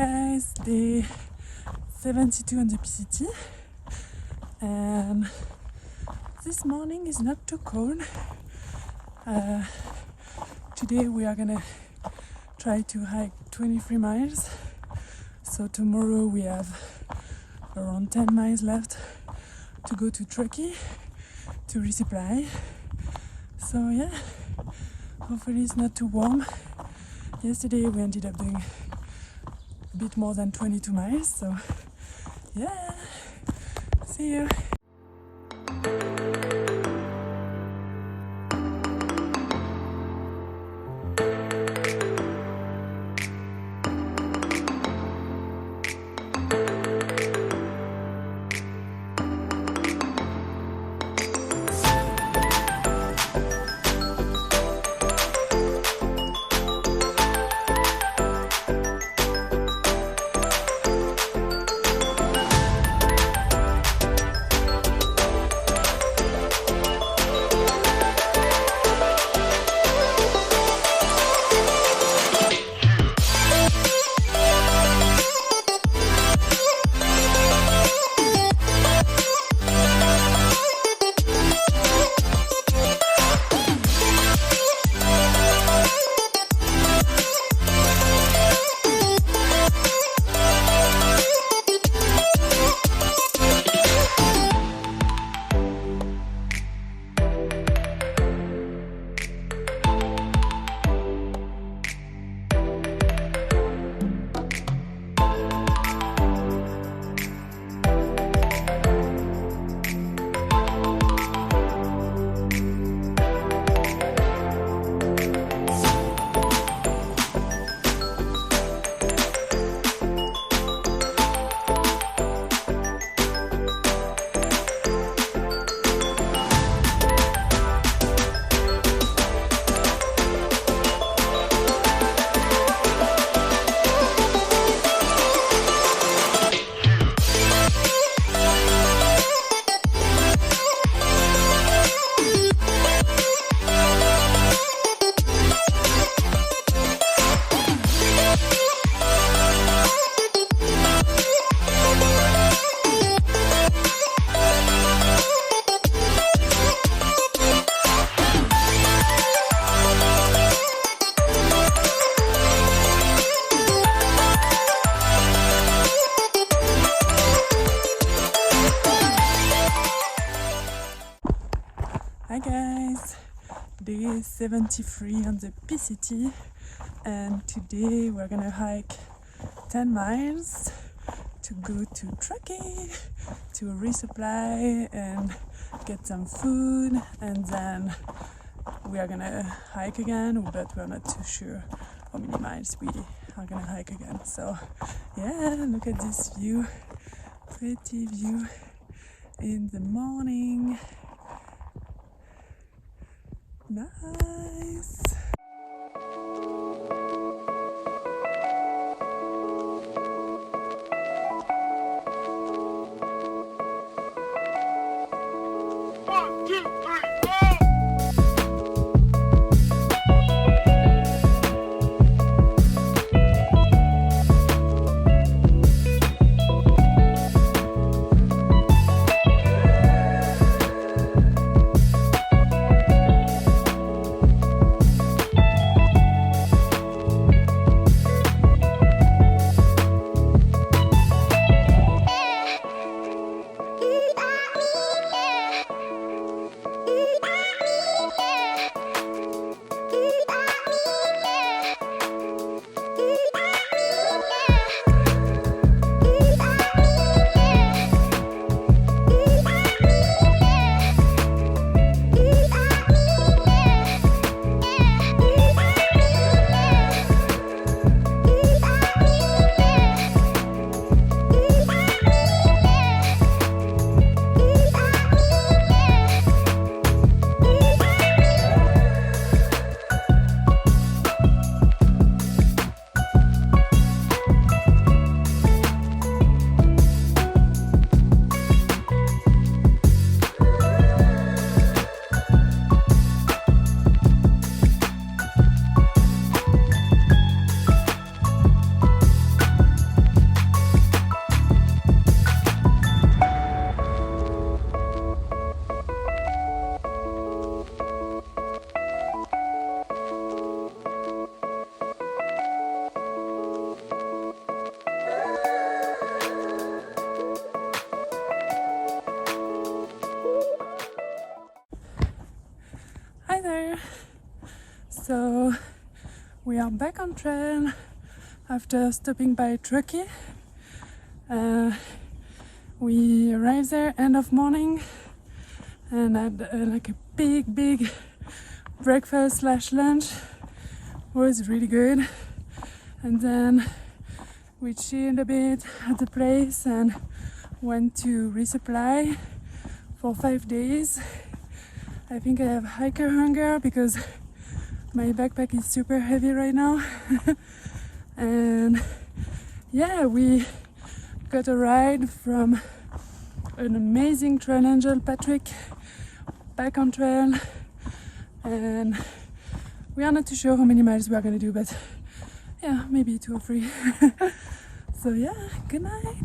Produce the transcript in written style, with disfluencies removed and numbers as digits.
guys, day 72 on the PCT, and this morning is not too cold. Today we are gonna try to hike 23 miles, so tomorrow we have around 10 miles left to go to Truckee to resupply. So yeah, hopefully it's not too warm. Yesterday we ended up doing a bit more than 22 miles, so yeah, see you. Hi guys, day 73 on the PCT, and today we're gonna hike 10 miles to go to Truckee to resupply and get some food, and then we are gonna hike again, but we're not too sure how many miles we are gonna hike again. So yeah, look at this view, pretty view in the morning. Nice. Hi there! So we are back on trail after stopping by Truckee. We arrived there end of morning and had like a big breakfast slash lunch. It was really good. And then we chilled a bit at the place and went to resupply for 5 days. I think I have hiker hunger because my backpack is super heavy right now. And yeah, we got a ride from an amazing trail angel, Patrick, back on trail. And we are not too sure how many miles we are going to do, but yeah, maybe 2 or 3. So yeah, good night.